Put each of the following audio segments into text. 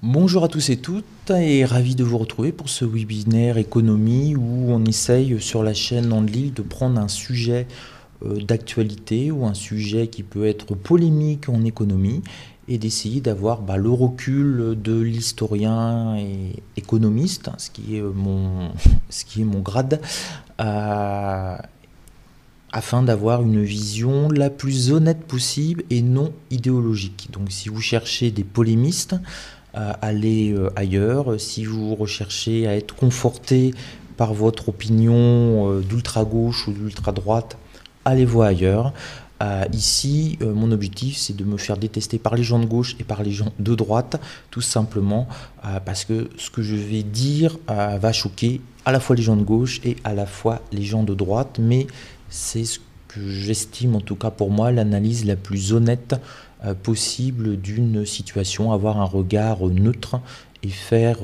Bonjour à tous et toutes et ravi de vous retrouver pour ce webinaire économie où on essaye sur la chaîne Andlil de prendre un sujet d'actualité ou un sujet qui peut être polémique en économie et d'essayer d'avoir le recul de l'historien et économiste, ce qui est mon grade, euh, afin d'avoir une vision la plus honnête possible et non idéologique. Donc si vous cherchez des polémistes, allez ailleurs. Si vous recherchez à être conforté par votre opinion d'ultra-gauche ou d'ultra-droite, allez voir ailleurs. Ici, mon objectif, c'est de me faire détester par les gens de gauche et par les gens de droite, tout simplement parce que ce que je vais dire va choquer à la fois les gens de gauche et à la fois les gens de droite, mais c'est ce que j'estime, en tout cas pour moi, l'analyse la plus honnête possible d'une situation, avoir un regard neutre et faire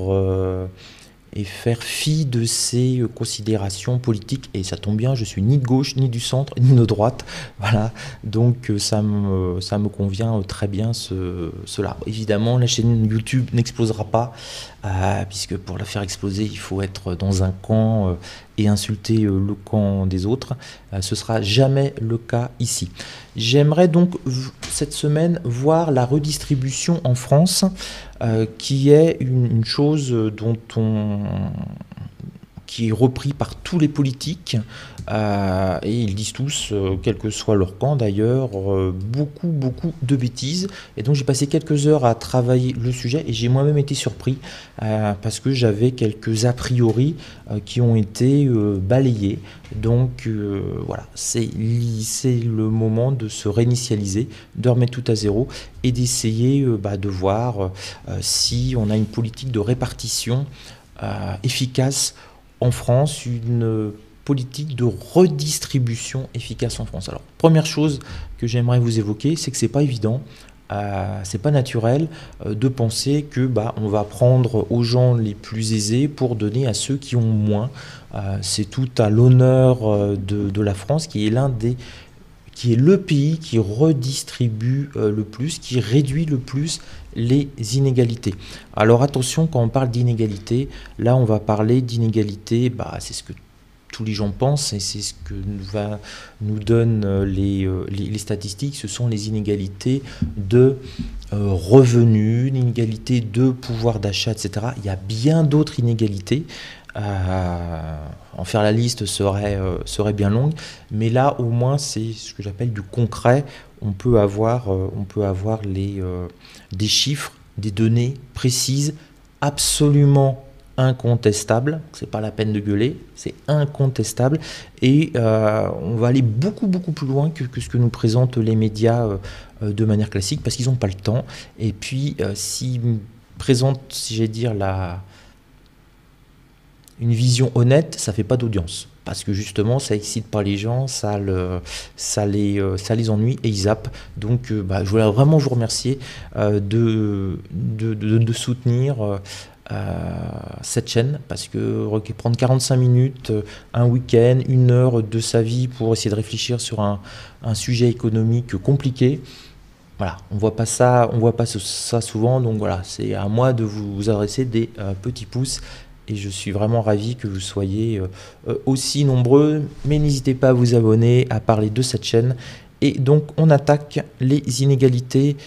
fi de ces considérations politiques. Et ça tombe bien, je suis ni de gauche, ni du centre, ni de droite. Voilà, donc ça me convient très bien cela. Évidemment, la chaîne YouTube n'explosera pas, puisque pour la faire exploser, il faut être dans un camp et insulter le camp des autres. Ce sera jamais le cas ici. J'aimerais donc cette semaine voir la redistribution en France, qui est une chose qui est repris par tous les politiques, et ils disent tous, quel que soit leur camp d'ailleurs, beaucoup de bêtises. Et donc j'ai passé quelques heures à travailler le sujet et j'ai moi-même été surpris parce que j'avais quelques a priori qui ont été balayés. Donc voilà, c'est le moment de se réinitialiser, de remettre tout à zéro et d'essayer de voir si on a une politique de répartition efficace en France, une politique de redistribution efficace en France. Alors, première chose que j'aimerais vous évoquer, c'est que c'est pas évident, c'est pas naturel de penser que on va prendre aux gens les plus aisés pour donner à ceux qui ont moins. C'est tout à l'honneur de la France, qui est le pays qui redistribue le plus, qui réduit le plus les inégalités. Alors attention, quand on parle d'inégalité, là on va parler d'inégalité, c'est ce que tous les gens pensent et c'est ce que nous donnent les statistiques, ce sont les inégalités de revenus, l'inégalité de pouvoir d'achat, etc. Il y a bien d'autres inégalités. En faire la liste serait bien longue, mais là au moins c'est ce que j'appelle du concret. On peut avoir des chiffres, des données précises, absolument incontestables. C'est pas la peine de gueuler, c'est incontestable. Et on va aller beaucoup plus loin que ce que nous présentent les médias de manière classique, parce qu'ils n'ont pas le temps. Et puis s'ils présentent, si j'ai dire une vision honnête, ça fait pas d'audience. Parce que justement, ça excite pas les gens, ça les ennuie et ils zappent. Donc, je voulais vraiment vous remercier de soutenir cette chaîne, parce que prendre 45 minutes, un week-end, 1 heure de sa vie pour essayer de réfléchir sur un sujet économique compliqué, voilà, on voit pas ça souvent. Donc voilà, c'est à moi de vous adresser des petits pouces. Et je suis vraiment ravi que vous soyez aussi nombreux. Mais n'hésitez pas à vous abonner, à parler de cette chaîne. Et donc, on attaque les inégalités.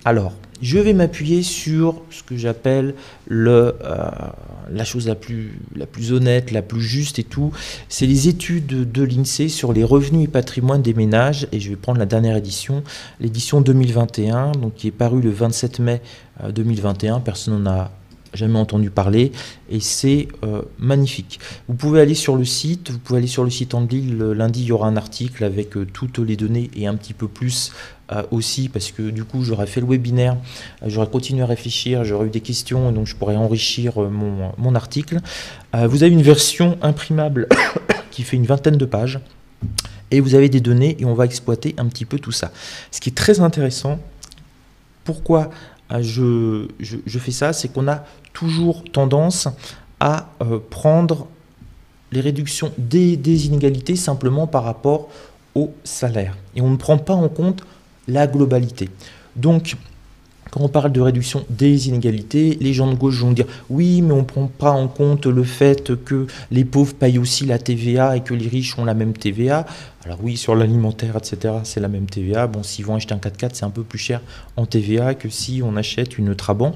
Alors, je vais m'appuyer sur ce que j'appelle la chose la plus honnête, la plus juste et tout. C'est les études de l'INSEE sur les revenus et patrimoine des ménages. Et je vais prendre la dernière édition, l'édition 2021, donc qui est parue le 27 mai 2021. Personne n'en a jamais entendu parler et c'est magnifique. Vous pouvez aller sur le site, Andlil. Lundi il y aura un article avec toutes les données et un petit peu plus aussi, parce que du coup j'aurais fait le webinaire, j'aurais continué à réfléchir, j'aurais eu des questions, donc je pourrais enrichir mon article. Vous avez une version imprimable qui fait une vingtaine de pages et vous avez des données et on va exploiter un petit peu tout ça. Ce qui est très intéressant, pourquoi je fais ça, c'est qu'on a toujours tendance à prendre les réductions des inégalités simplement par rapport au salaire. Et on ne prend pas en compte la globalité. Donc, Quand on parle de réduction des inégalités, les gens de gauche vont dire oui, mais on ne prend pas en compte le fait que les pauvres payent aussi la TVA et que les riches ont la même TVA. Alors oui, sur l'alimentaire, etc., c'est la même TVA. Bon, s'ils vont acheter un 4x4, c'est un peu plus cher en TVA que si on achète une Trabant.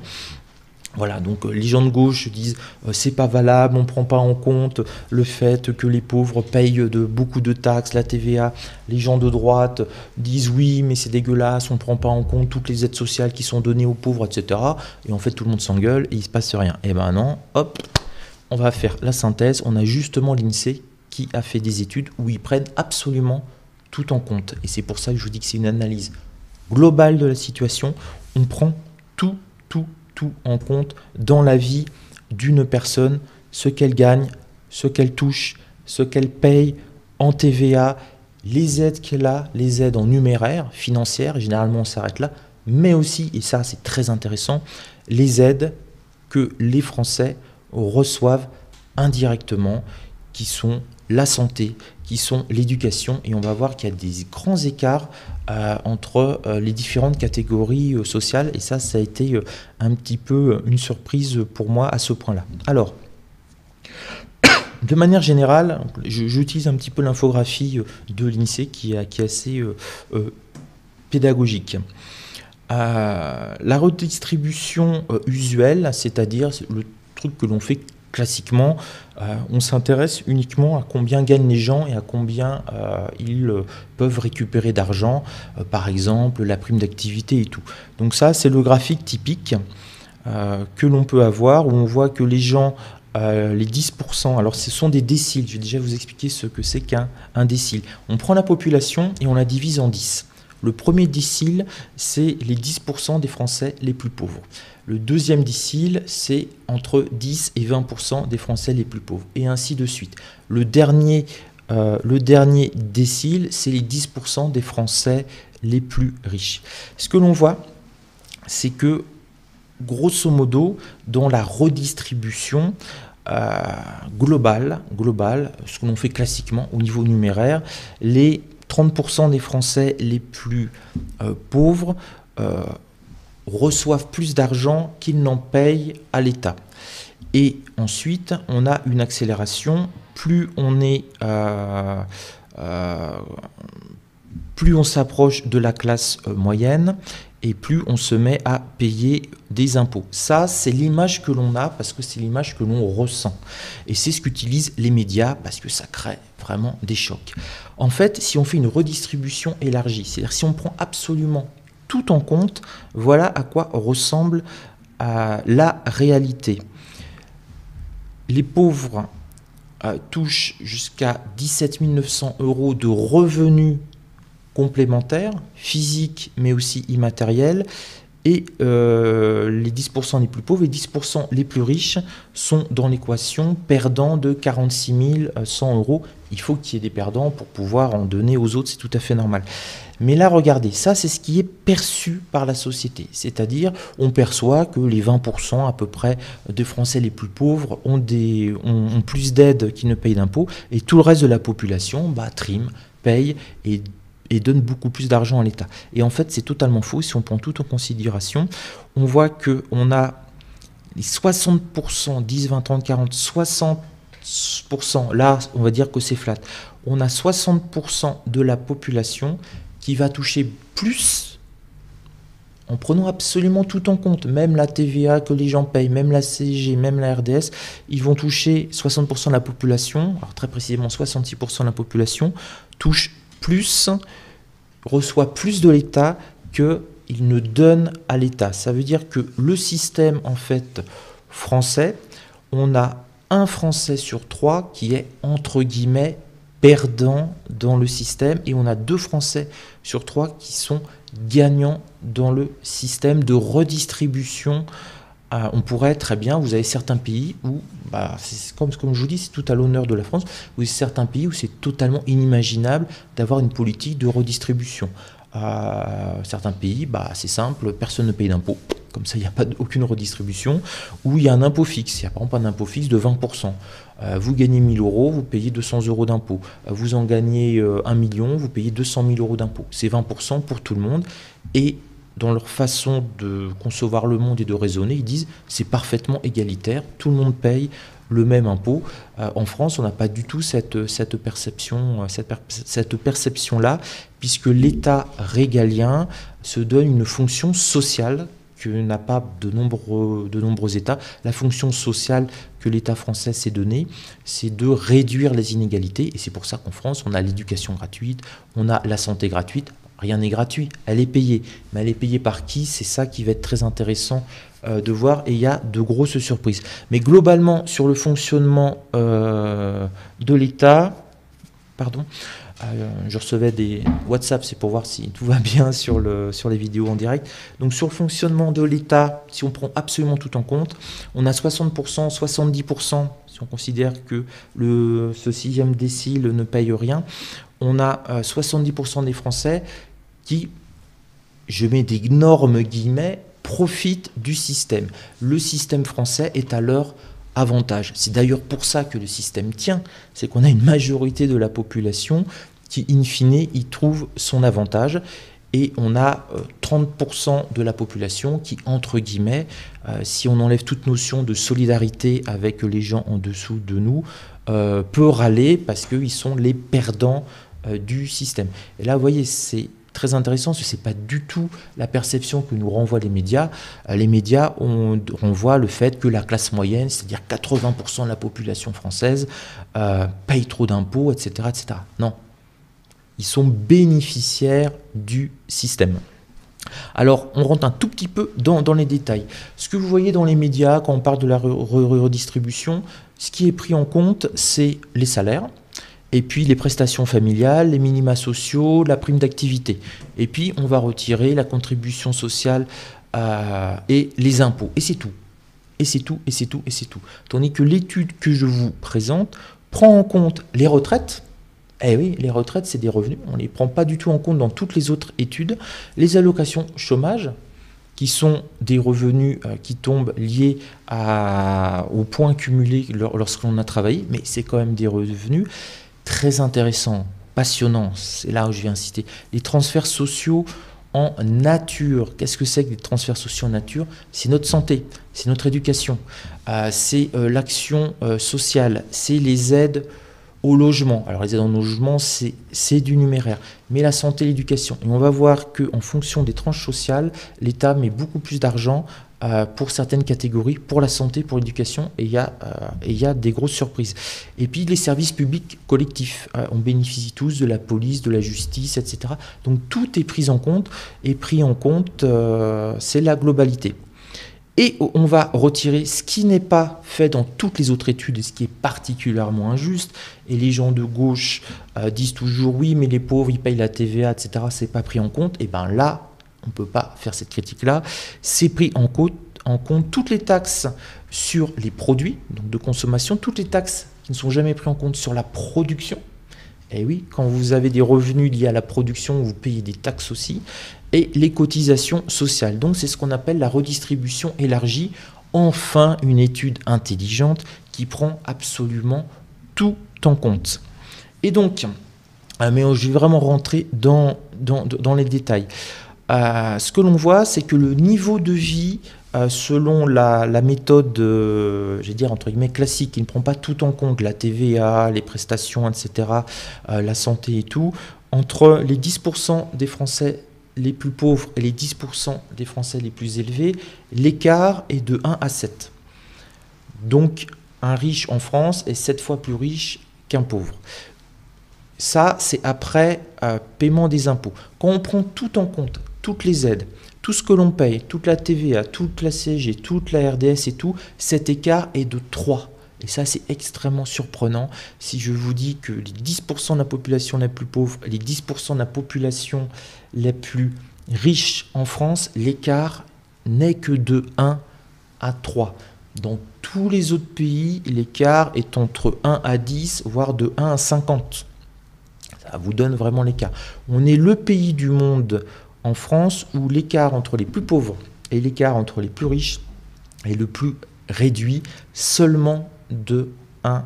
Voilà, donc les gens de gauche disent c'est pas valable, on ne prend pas en compte le fait que les pauvres payent beaucoup de taxes, la TVA. Les gens de droite disent oui, mais c'est dégueulasse, on ne prend pas en compte toutes les aides sociales qui sont données aux pauvres, etc. Et en fait, tout le monde s'engueule et il ne se passe rien. Et ben non, hop, on va faire la synthèse. On a justement l'INSEE qui a fait des études où ils prennent absolument tout en compte. Et c'est pour ça que je vous dis que c'est une analyse globale de la situation. On prend tout en compte dans la vie d'une personne, ce qu'elle gagne, ce qu'elle touche, ce qu'elle paye en TVA, les aides qu'elle a, les aides en numéraire, financières, généralement on s'arrête là, mais aussi, et ça c'est très intéressant, les aides que les Français reçoivent indirectement, qui sont la santé, qui sont l'éducation, et on va voir qu'il y a des grands écarts entre les différentes catégories sociales, et ça a été un petit peu une surprise pour moi à ce point-là. Alors, de manière générale, j'utilise un petit peu l'infographie de l'INSEE qui est assez pédagogique. La redistribution usuelle, c'est-à-dire le truc que l'on fait classiquement, on s'intéresse uniquement à combien gagnent les gens et à combien ils peuvent récupérer d'argent, par exemple la prime d'activité et tout. Donc ça, c'est le graphique typique que l'on peut avoir, où on voit que les gens, les 10%, alors ce sont des déciles, je vais déjà vous expliquer ce que c'est qu'un décile. On prend la population et on la divise en 10. Le premier décile, c'est les 10% des Français les plus pauvres. Le deuxième décile, c'est entre 10 et 20% des Français les plus pauvres, et ainsi de suite. Le dernier décile, c'est les 10% des Français les plus riches. Ce que l'on voit, c'est que, grosso modo, dans la redistribution globale, ce que l'on fait classiquement au niveau numéraire, les 30% des Français les plus pauvres reçoivent plus d'argent qu'ils n'en payent à l'État. Et ensuite, on a une accélération. Plus on s'approche de la classe moyenne, et plus on se met à payer des impôts. Ça, c'est l'image que l'on a, parce que c'est l'image que l'on ressent. Et c'est ce qu'utilisent les médias, parce que ça crée vraiment des chocs. En fait, si on fait une redistribution élargie, c'est-à-dire si on prend absolument tout en compte, voilà à quoi ressemble la réalité. Les pauvres touchent jusqu'à 17 900 € de revenus complémentaires, physiques mais aussi immatériels, et les 10% les plus pauvres et 10% les plus riches sont dans l'équation perdants de 46 100 €. Il faut qu'il y ait des perdants pour pouvoir en donner aux autres, c'est tout à fait normal. Mais là, regardez, ça c'est ce qui est perçu par la société, c'est-à-dire on perçoit que les 20% à peu près des Français les plus pauvres ont plus d'aides qu'ils ne payent d'impôts, et tout le reste de la population trime, paye et donne beaucoup plus d'argent à l'État. Et en fait, c'est totalement faux. Si on prend tout en considération, on voit qu'on a les 60%, 10, 20, 30, 40, 60%, là, on va dire que c'est flat. On a 60% de la population qui va toucher plus, en prenant absolument tout en compte, même la TVA que les gens payent, même la CSG, même la RDS, ils vont toucher 60% de la population, alors très précisément 66% de la population, touche plus, reçoit plus de l'État qu'il ne donne à l'État. Ça veut dire que le système, en fait, français, on a un Français sur 3 qui est, entre guillemets, perdant dans le système, et on a 2 Français sur 3 qui sont gagnants dans le système de redistribution. On pourrait très bien, vous avez certains pays où, c'est comme je vous dis, c'est tout à l'honneur de la France, vous avez certains pays où c'est totalement inimaginable d'avoir une politique de redistribution. Certains pays, c'est simple, personne ne paye d'impôts, comme ça il n'y a pas aucune redistribution, ou il y a un impôt fixe, il y a par exemple un impôt fixe de 20%. Vous gagnez 1 000 €, vous payez 200 € d'impôts. Vous en gagnez 1 million, vous payez 200 000 € d'impôts. C'est 20% pour tout le monde, et dans leur façon de concevoir le monde et de raisonner, ils disent c'est parfaitement égalitaire, tout le monde paye le même impôt. En France, on n'a pas du tout cette perception-là, puisque l'État régalien se donne une fonction sociale que n'a pas de nombreux États. La fonction sociale que l'État français s'est donnée, c'est de réduire les inégalités. Et c'est pour ça qu'en France, on a l'éducation gratuite, on a la santé gratuite. Rien n'est gratuit, elle est payée. Mais elle est payée par qui? C'est ça qui va être très intéressant de voir. Et il y a de grosses surprises. Mais globalement, sur le fonctionnement de l'État, pardon, je recevais des WhatsApp, c'est pour voir si tout va bien sur les vidéos en direct. Donc sur le fonctionnement de l'État, si on prend absolument tout en compte, on a 60%, 70%, si on considère que ce sixième décile ne paye rien, on a 70% des Français qui, je mets d'énormes guillemets, profitent du système. Le système français est à leur avantage. C'est d'ailleurs pour ça que le système tient, c'est qu'on a une majorité de la population qui, in fine, y trouve son avantage. Et on a 30% de la population qui, entre guillemets, si on enlève toute notion de solidarité avec les gens en dessous de nous, peut râler parce qu'ils sont les perdants du système. Et là, vous voyez, c'est très intéressant, parce que ce n'est pas du tout la perception que nous renvoient les médias. Les médias renvoient le fait que la classe moyenne, c'est-à-dire 80% de la population française, paye trop d'impôts, etc., etc. Non. Ils sont bénéficiaires du système. Alors, on rentre un tout petit peu dans les détails. Ce que vous voyez dans les médias, quand on parle de la redistribution, ce qui est pris en compte, c'est les salaires, et puis les prestations familiales, les minima sociaux, la prime d'activité. Et puis, on va retirer la contribution sociale et les impôts. Et c'est tout. Et c'est tout, et c'est tout, et c'est tout. Tandis que l'étude que je vous présente prend en compte les retraites. Eh oui, les retraites, c'est des revenus. On ne les prend pas du tout en compte dans toutes les autres études. Les allocations chômage, qui sont des revenus qui tombent liés au point cumulé lorsque l'on a travaillé, mais c'est quand même des revenus très intéressants, passionnants. C'est là où je viens citer. Les transferts sociaux en nature. Qu'est-ce que c'est que les transferts sociaux en nature? C'est notre santé, c'est notre éducation, c'est l'action sociale, c'est les aides au logement. Alors les aides au logement, c'est du numéraire, mais la santé, l'éducation. Et on va voir qu'en fonction des tranches sociales, l'État met beaucoup plus d'argent pour certaines catégories, pour la santé, pour l'éducation, et il y a des grosses surprises. Et puis les services publics collectifs, on bénéficie tous de la police, de la justice, etc. Donc tout est pris en compte, c'est la globalité. Et on va retirer ce qui n'est pas fait dans toutes les autres études et ce qui est particulièrement injuste. Et les gens de gauche disent toujours oui, mais les pauvres, ils payent la TVA, etc. C'est pas pris en compte. Et bien là, on ne peut pas faire cette critique-là. C'est pris en compte toutes les taxes sur les produits donc de consommation, toutes les taxes qui ne sont jamais prises en compte sur la production. Et oui, quand vous avez des revenus liés à la production, vous payez des taxes aussi. Et les cotisations sociales. Donc c'est ce qu'on appelle la redistribution élargie. Enfin, une étude intelligente qui prend absolument tout en compte. Et donc, mais je vais vraiment rentrer dans les détails. Ce que l'on voit, c'est que le niveau de vie, selon la méthode, je vais dire entre guillemets classique, qui ne prend pas tout en compte, la TVA, les prestations, etc., la santé et tout, entre les 10% des Français les plus pauvres et les 10% des Français les plus élevés, l'écart est de 1 à 7. Donc, un riche en France est 7 fois plus riche qu'un pauvre. Ça, c'est après paiement des impôts. Quand on prend tout en compte, toutes les aides, tout ce que l'on paye, toute la TVA, toute la CSG, toute la RDS et tout, cet écart est de 3. Et ça, c'est extrêmement surprenant. Si je vous dis que les 10% de la population la plus pauvre, les 10% de la population la plus riche en France, l'écart n'est que de 1 à 3. Dans tous les autres pays, l'écart est entre 1 à 10, voire de 1 à 50. Ça vous donne vraiment l'écart. On est le pays du monde en France où l'écart entre les plus pauvres et l'écart entre les plus riches est le plus réduit, seulement de 1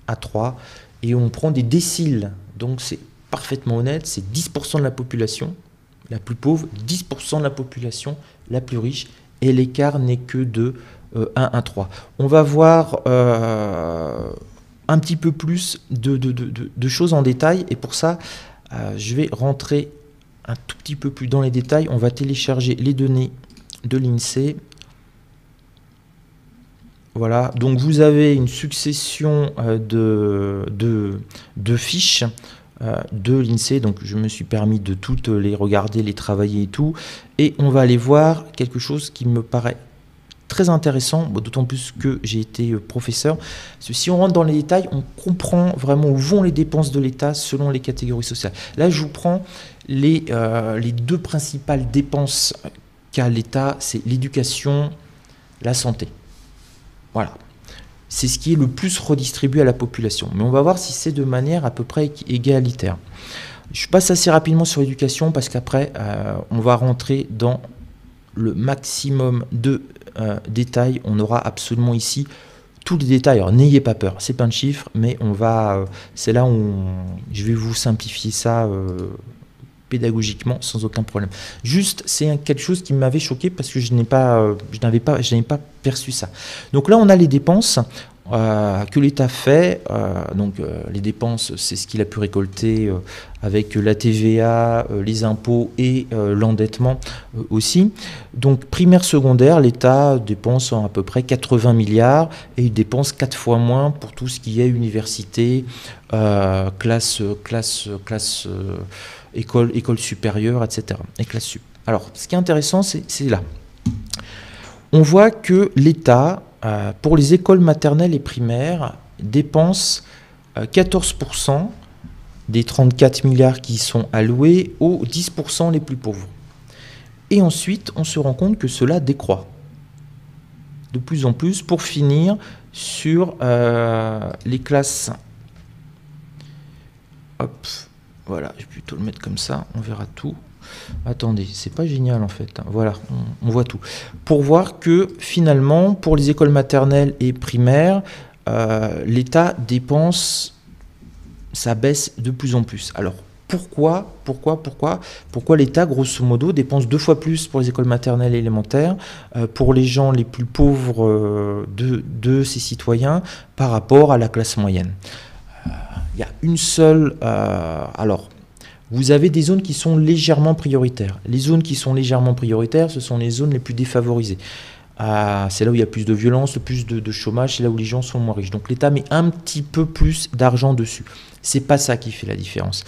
à 3. Et on prend des déciles, donc c'est parfaitement honnête, c'est 10% de la population, la plus pauvre, 10% de la population la plus riche, et l'écart n'est que de 1 à 3. On va voir un petit peu plus de choses en détail, et pour ça, je vais rentrer un tout petit peu plus dans les détails. On va télécharger les données de l'INSEE. Voilà, donc vous avez une succession de fiches de l'INSEE, donc je me suis permis de toutes les regarder, les travailler et tout, et on va aller voir quelque chose qui me paraît très intéressant, d'autant plus que j'ai été professeur. Parce que si on rentre dans les détails, on comprend vraiment où vont les dépenses de l'État selon les catégories sociales. Là, je vous prends les deux principales dépenses qu'a l'État, c'est l'éducation, la santé. Voilà. C'est ce qui est le plus redistribué à la population. Mais on va voir si c'est de manière à peu près égalitaire. Je passe assez rapidement sur l'éducation parce qu'après, on va rentrer dans le maximum de détails. On aura absolument ici tous les détails. Alors n'ayez pas peur, c'est plein de chiffres, mais c'est là où je vais vous simplifier ça pédagogiquement sans aucun problème. Juste, c'est quelque chose qui m'avait choqué parce que je n'avais pas perçu ça. Donc là, on a les dépenses que l'État fait. Les dépenses, c'est ce qu'il a pu récolter avec la TVA, les impôts et l'endettement aussi. Donc primaire, secondaire, l'État dépense à peu près 80 milliards et il dépense 4 fois moins pour tout ce qui est université, école supérieure, etc. Et classe sup. Alors, ce qui est intéressant, c'est là. On voit que l'État, pour les écoles maternelles et primaires, dépense 14% des 34 milliards qui sont alloués aux 10% les plus pauvres. Et ensuite, on se rend compte que cela décroît de plus en plus pour finir sur les classes. Hop. Voilà, je vais plutôt le mettre comme ça, on verra tout. Attendez, c'est pas génial en fait. Voilà, on voit tout. Pour voir que finalement, pour les écoles maternelles et primaires, l'État dépense, ça baisse de plus en plus. Alors, pourquoi l'État, grosso modo, dépense 2 fois plus pour les écoles maternelles et élémentaires, pour les gens les plus pauvres de ses citoyens, par rapport à la classe moyenne? Il y a une seule... alors, vous avez des zones qui sont légèrement prioritaires. Les zones qui sont légèrement prioritaires, ce sont les zones les plus défavorisées. C'est là où il y a plus de violence, plus de chômage, c'est là où les gens sont moins riches. Donc l'État met un petit peu plus d'argent dessus. C'est pas ça qui fait la différence.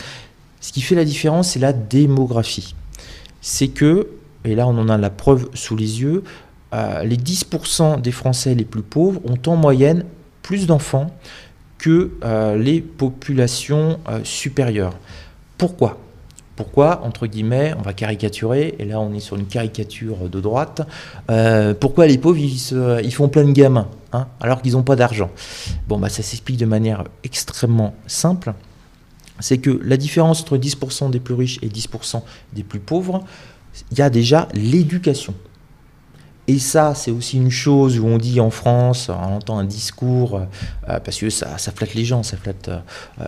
Ce qui fait la différence, c'est la démographie. C'est que, et là on en a la preuve sous les yeux, les 10% des Français les plus pauvres ont en moyenne plus d'enfants que les populations supérieures. Pourquoi ? Pourquoi, entre guillemets, on va caricaturer, et là on est sur une caricature de droite, pourquoi les pauvres ils font plein de gamins, hein, alors qu'ils n'ont pas d'argent? Bon, ça s'explique de manière extrêmement simple. C'est que la différence entre 10% des plus riches et 10% des plus pauvres, il y a déjà l'éducation. Et ça, c'est aussi une chose où on dit en France, on entend un discours, parce que ça flatte les gens, ça flatte,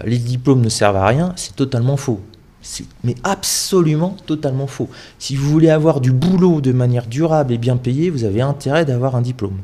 les diplômes ne servent à rien, c'est totalement faux. Mais absolument totalement faux. Si vous voulez avoir du boulot de manière durable et bien payé, vous avez intérêt d'avoir un diplôme.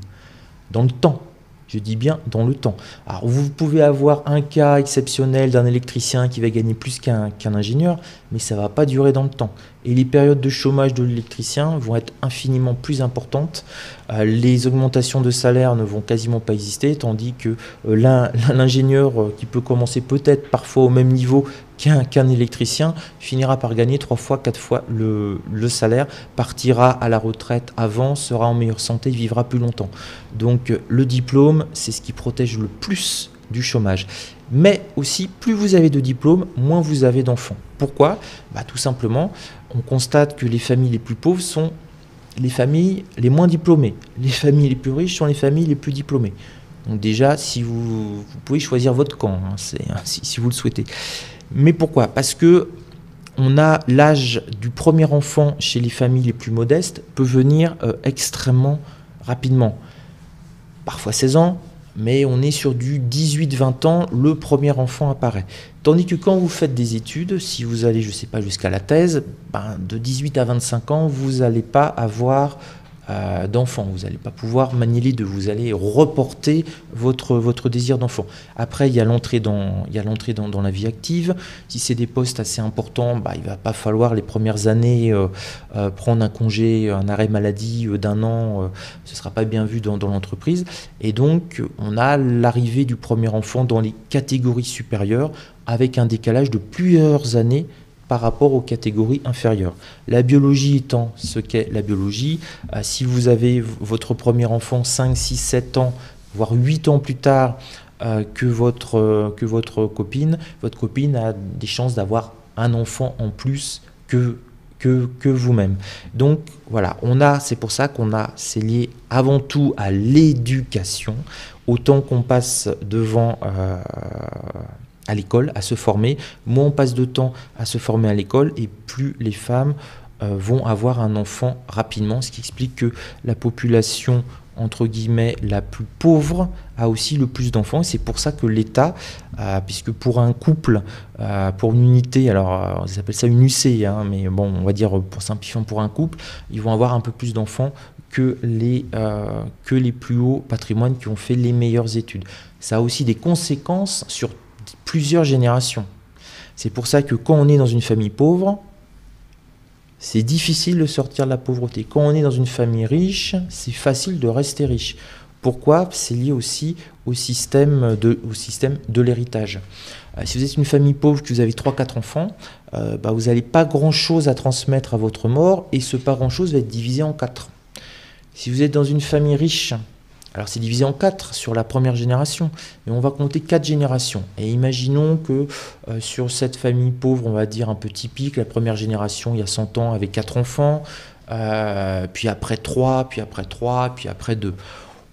Dans le temps. Je dis bien dans le temps. Alors vous pouvez avoir un cas exceptionnel d'un électricien qui va gagner plus qu'un ingénieur, mais ça ne va pas durer dans le temps. Et les périodes de chômage de l'électricien vont être infiniment plus importantes. Les augmentations de salaire ne vont quasiment pas exister, tandis que l'ingénieur qui peut commencer peut-être parfois au même niveau qu'un électricien finira par gagner 3 fois, 4 fois le salaire, partira à la retraite avant, sera en meilleure santé, vivra plus longtemps. Donc le diplôme, c'est ce qui protège le plus du chômage. Mais aussi, plus vous avez de diplômes, moins vous avez d'enfants. Pourquoi ? Tout simplement, on constate que les familles les plus pauvres sont les familles les moins diplômées. Les familles les plus riches sont les familles les plus diplômées. Donc déjà, si vous pouvez choisir votre camp, hein, si vous le souhaitez. Mais pourquoi ? Parce que on a l'âge du premier enfant chez les familles les plus modestes peut venir extrêmement rapidement. Parfois 16 ans, mais on est sur du 18-20 ans, le premier enfant apparaît. Tandis que quand vous faites des études, si vous allez, je ne sais pas, jusqu'à la thèse, de 18 à 25 ans, vous n'allez pas avoir d'enfant, vous n'allez pas pouvoir manier les deux, vous allez reporter votre désir d'enfant. Après, il y a l'entrée dans la vie active. Si c'est des postes assez importants, il ne va pas falloir les premières années prendre un congé, un arrêt maladie d'1 an, ce ne sera pas bien vu dans l'entreprise. Et donc, on a l'arrivée du premier enfant dans les catégories supérieures avec un décalage de plusieurs années par rapport aux catégories inférieures. La biologie étant ce qu'est la biologie, si vous avez votre premier enfant 5, 6, 7 ans, voire 8 ans plus tard que votre copine a des chances d'avoir un enfant en plus que vous-même. Donc voilà, c'est pour ça c'est lié avant tout à l'éducation, autant qu'on passe devant à l'école, à se former, moins on passe de temps à se former à l'école et plus les femmes vont avoir un enfant rapidement, ce qui explique que la population entre guillemets la plus pauvre a aussi le plus d'enfants, et c'est pour ça que l'État, puisque pour un couple, pour une unité, alors ils appellent ça une UC, mais bon, on va dire pour simplifier, pour un couple, ils vont avoir un peu plus d'enfants que les plus hauts patrimoines qui ont fait les meilleures études. Ça a aussi des conséquences sur plusieurs générations. C'est pour ça que quand on est dans une famille pauvre, c'est difficile de sortir de la pauvreté. Quand on est dans une famille riche, c'est facile de rester riche. Pourquoi? C'est lié aussi au système de l'héritage. Si vous êtes une famille pauvre, que vous avez 3-4 enfants, vous n'avez pas grand-chose à transmettre à votre mort, et ce pas grand-chose va être divisé en 4. Si vous êtes dans une famille riche, alors c'est divisé en 4 sur la première génération, mais on va compter 4 générations. Et imaginons que sur cette famille pauvre, on va dire un peu typique, la première génération, il y a 100 ans, avec 4 enfants, puis après 3, puis après 3, puis après 2.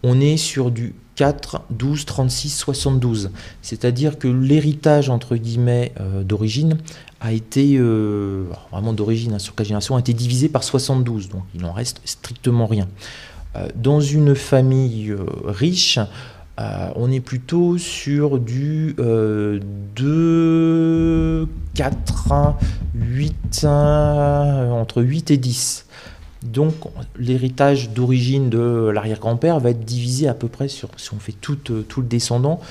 On est sur du 4, 12, 36, 72. C'est-à-dire que l'héritage, entre guillemets, d'origine, a été, vraiment d'origine, sur 4 générations, a été divisé par 72. Donc il n'en reste strictement rien. Dans une famille riche, on est plutôt sur du 2, 4, 8, entre 8 et 10. Donc l'héritage d'origine de l'arrière-grand-père va être divisé à peu près, si on fait tout le descendant,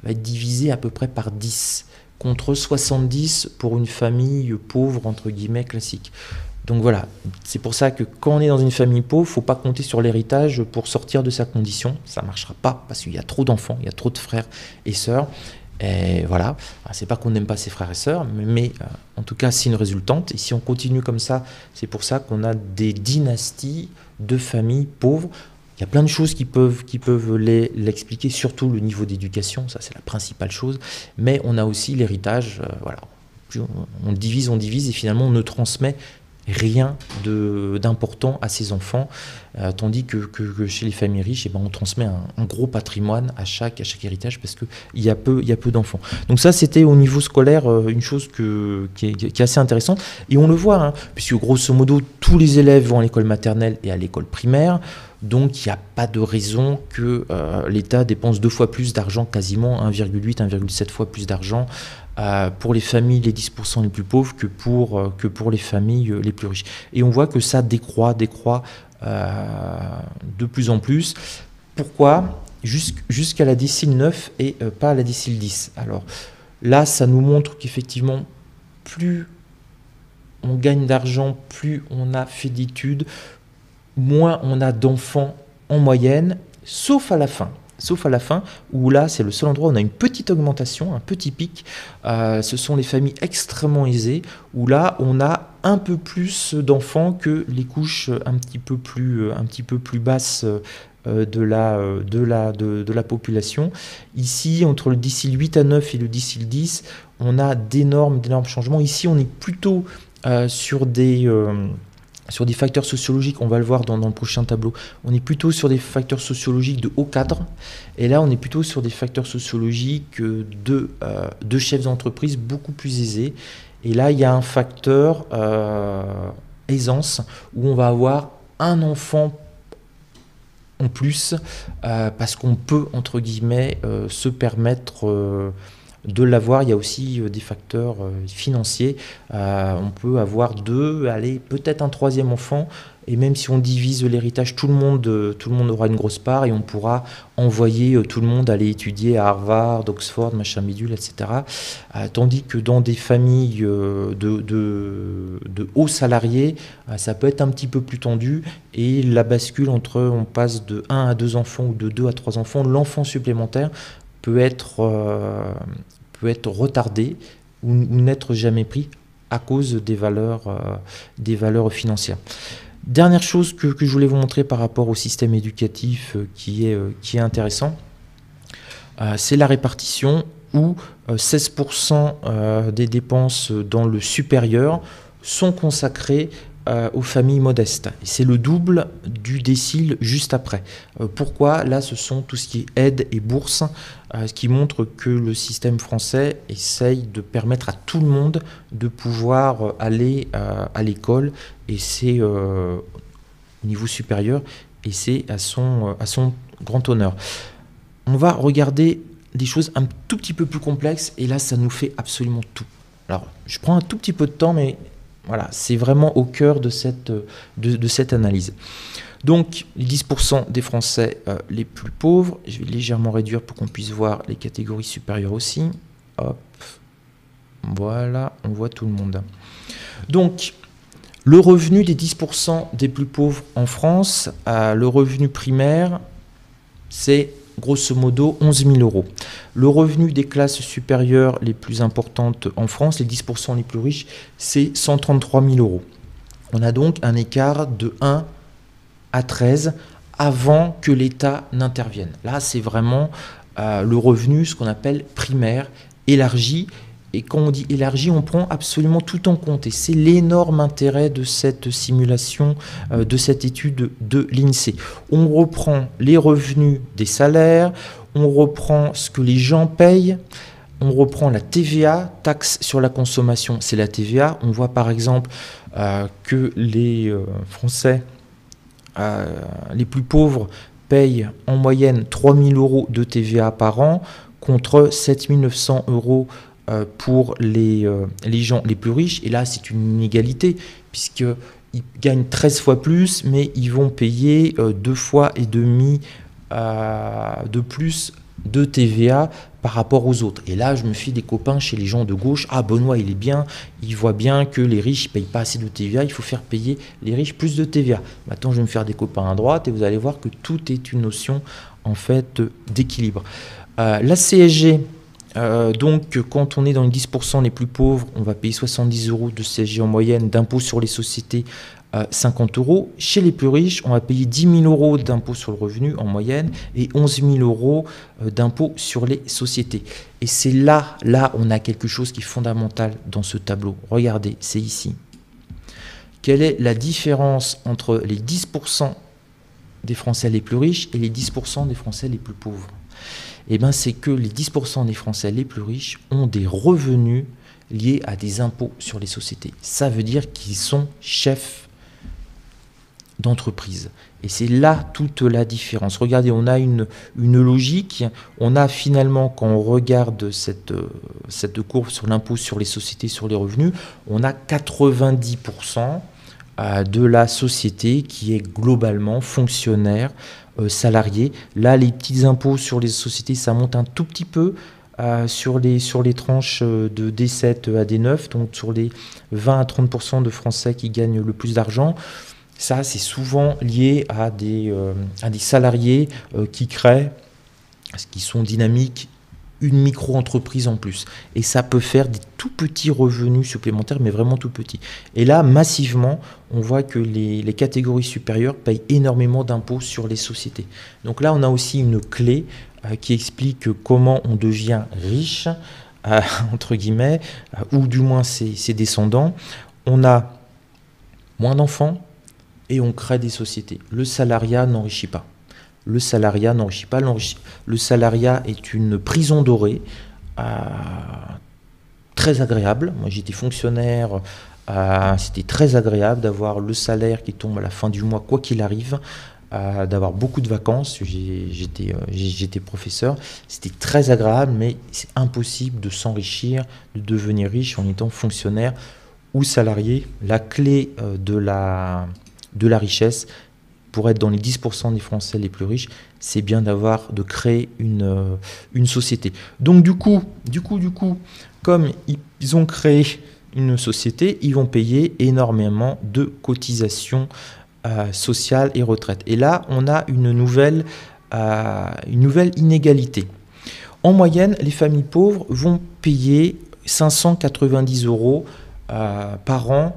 va être divisé à peu près par 10, contre 70 pour une famille pauvre, entre guillemets, classique. Donc voilà, c'est pour ça que quand on est dans une famille pauvre, il ne faut pas compter sur l'héritage pour sortir de sa condition. Ça ne marchera pas parce qu'il y a trop d'enfants, il y a trop de frères et sœurs. Et voilà, c'est pas qu'on n'aime pas ses frères et sœurs, mais en tout cas c'est une résultante. Et si on continue comme ça, c'est pour ça qu'on a des dynasties de familles pauvres. Il y a plein de choses qui peuvent l'expliquer, surtout le niveau d'éducation, ça c'est la principale chose. Mais on a aussi l'héritage, voilà. On divise et finalement on ne transmet rien d'important à ses enfants, tandis que chez les familles riches, on transmet un gros patrimoine à chaque héritage parce qu'il y a peu d'enfants. Donc ça, c'était au niveau scolaire une chose qui est assez intéressante. Et on le voit, puisque grosso modo, tous les élèves vont à l'école maternelle et à l'école primaire. Donc il n'y a pas de raison que l'État dépense 2 fois plus d'argent, quasiment 1,8, 1,7 fois plus d'argent pour les familles les 10% les plus pauvres que pour les familles les plus riches. Et on voit que ça décroît de plus en plus. Pourquoi? Jusqu'à la décile 9 et pas à la décile 10. Alors là, ça nous montre qu'effectivement, plus on gagne d'argent, plus on a fait d'études, moins on a d'enfants en moyenne, sauf à la fin, où là c'est le seul endroit où on a une petite augmentation, un petit pic. Ce sont les familles extrêmement aisées, où là on a un peu plus d'enfants que les couches un petit peu plus basses de la population. Ici, entre le décile 8 à 9 et le décile 10, on a d'énormes changements. Ici, on est plutôt sur des facteurs sociologiques, on va le voir dans le prochain tableau, on est plutôt sur des facteurs sociologiques de haut cadre, et là on est plutôt sur des facteurs sociologiques de chefs d'entreprise beaucoup plus aisés, et là il y a un facteur aisance, où on va avoir un enfant en plus, parce qu'on peut, entre guillemets, se permettre de l'avoir. Il y a aussi des facteurs financiers. On peut avoir deux, allez, peut-être un troisième enfant, et même si on divise l'héritage, tout le monde aura une grosse part, et on pourra envoyer tout le monde aller étudier à Harvard, Oxford, machin bidule, etc. Tandis que dans des familles de hauts salariés, ça peut être un petit peu plus tendu, et la bascule entre on passe de 1 à 2 enfants ou de 2 à 3 enfants, l'enfant supplémentaire peut être retardé ou n'être jamais pris à cause des valeurs financières. Dernière chose que je voulais vous montrer par rapport au système éducatif qui est intéressant, c'est la répartition où 16% des dépenses dans le supérieur sont consacrées aux familles modestes. Et c'est le double du décile juste après. Pourquoi? Là, ce sont tout ce qui est aide et bourse, ce qui montre que le système français essaye de permettre à tout le monde de pouvoir aller à l'école, et c'est au niveau supérieur, et c'est à son grand honneur. On va regarder des choses un tout petit peu plus complexes, et là, ça nous fait absolument tout. Alors, je prends un tout petit peu de temps, mais voilà, c'est vraiment au cœur de cette analyse. Donc, les 10% des Français les plus pauvres, je vais légèrement réduire pour qu'on puisse voir les catégories supérieures aussi. Hop, voilà, on voit tout le monde. Donc, le revenu des 10% des plus pauvres en France, le revenu primaire, c'est grosso modo 11 000 euros. Le revenu des classes supérieures les plus importantes en France, les 10% les plus riches, c'est 133 000 euros. On a donc un écart de 1 à 13 avant que l'État n'intervienne. Là, c'est vraiment le revenu, ce qu'on appelle primaire, élargi. Et quand on dit élargi, on prend absolument tout en compte. Et c'est l'énorme intérêt de cette simulation, de cette étude de l'INSEE. On reprend les revenus des salaires, on reprend ce que les gens payent, on reprend la TVA, taxe sur la consommation, c'est la TVA. On voit par exemple que les Français les plus pauvres payent en moyenne 3 000 euros de TVA par an contre 7 900 euros pour les gens les plus riches. Et là, c'est une inégalité, puisqu'ils gagnent 13 fois plus, mais ils vont payer 2,5 fois de plus de TVA par rapport aux autres. Et là, je me fais des copains chez les gens de gauche. Ah, Benoît, il est bien, il voit bien que les riches ne payent pas assez de TVA, il faut faire payer les riches plus de TVA. Maintenant, je vais me faire des copains à droite, et vous allez voir que tout est une notion, en fait, d'équilibre. La CSG... donc, quand on est dans les 10% les plus pauvres, on va payer 70 euros de CSG en moyenne, d'impôt sur les sociétés 50 euros. Chez les plus riches, on va payer 10 000 euros d'impôt sur le revenu en moyenne et 11 000 euros d'impôt sur les sociétés. Et c'est là, on a quelque chose qui est fondamental dans ce tableau. Regardez, c'est ici. Quelle est la différence entre les 10% des Français les plus riches et les 10% des Français les plus pauvres? Eh bien, c'est que les 10% des Français les plus riches ont des revenus liés à des impôts sur les sociétés. Ça veut dire qu'ils sont chefs d'entreprise. Et c'est là toute la différence. Regardez, on a une logique. On a finalement, quand on regarde cette courbe sur l'impôt sur les sociétés, sur les revenus, on a 90% de la société qui est globalement fonctionnaire, salarié. Là, les petits impôts sur les sociétés, ça monte un tout petit peu sur les tranches de D7 à D9, donc sur les 20 à 30% de Français qui gagnent le plus d'argent. Ça, c'est souvent lié à des salariés qui créent, qui sont dynamiques, une micro-entreprise en plus. Et ça peut faire des tout petits revenus supplémentaires, mais vraiment tout petits. Et là, massivement, on voit que les catégories supérieures payent énormément d'impôts sur les sociétés. Donc là, on a aussi une clé qui explique comment on devient riche, entre guillemets, ou du moins ses descendants. On a moins d'enfants et on crée des sociétés. Le salariat n'enrichit pas. Le salariat n'enrichit pas. Le salariat est une prison dorée, très agréable. Moi, j'étais fonctionnaire, c'était très agréable d'avoir le salaire qui tombe à la fin du mois, quoi qu'il arrive. d'avoir beaucoup de vacances. J'étais professeur, c'était très agréable, mais c'est impossible de s'enrichir, de devenir riche en étant fonctionnaire ou salarié. La clé de la richesse, pour être dans les 10% des Français les plus riches, c'est bien de créer une société. Donc du coup, comme ils ont créé une société, ils vont payer énormément de cotisations sociales et retraites. Et là, on a une nouvelle inégalité. En moyenne, les familles pauvres vont payer 590 € par an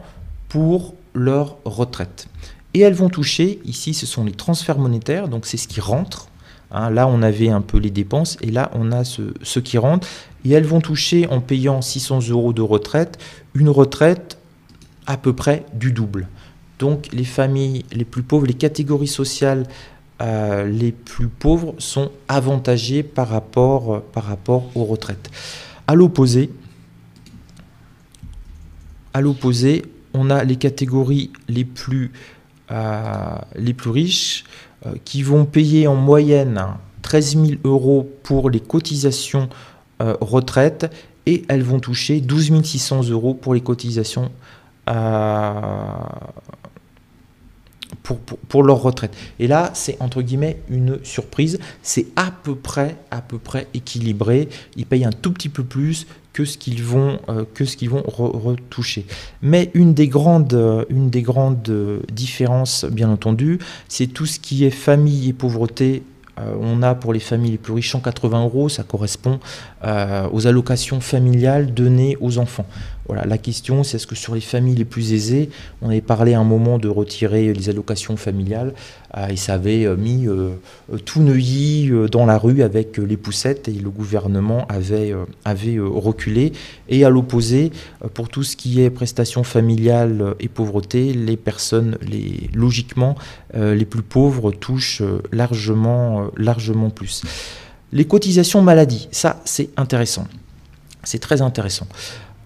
pour leur retraite. Et elles vont toucher, ici ce sont les transferts monétaires, donc c'est ce qui rentre. Hein, là on avait un peu les dépenses et là on a ce qui rentre. Et elles vont toucher en payant 600 € de retraite, une retraite à peu près du double. Donc les familles les plus pauvres, les catégories sociales les plus pauvres sont avantagées par rapport aux retraites. À l'opposé, on a les catégories les plus riches qui vont payer en moyenne 13 000 € pour les cotisations retraite et elles vont toucher 12 600 € pour les cotisations pour leur retraite. Et là, c'est entre guillemets une surprise. C'est à peu près équilibré. Ils payent un tout petit peu plus que ce qu'ils vont retoucher. Mais une des grandes différences, bien entendu, c'est tout ce qui est famille et pauvreté. On a pour les familles les plus riches 180 €, ça correspond aux allocations familiales données aux enfants. Voilà, la question c'est est-ce que sur les familles les plus aisées, on avait parlé à un moment de retirer les allocations familiales et ça avait mis tout Neuilly dans la rue avec les poussettes et le gouvernement avait reculé. Et à l'opposé, pour tout ce qui est prestations familiales et pauvreté, les personnes logiquement les plus pauvres touchent largement plus. Les cotisations maladie, ça c'est intéressant, c'est très intéressant.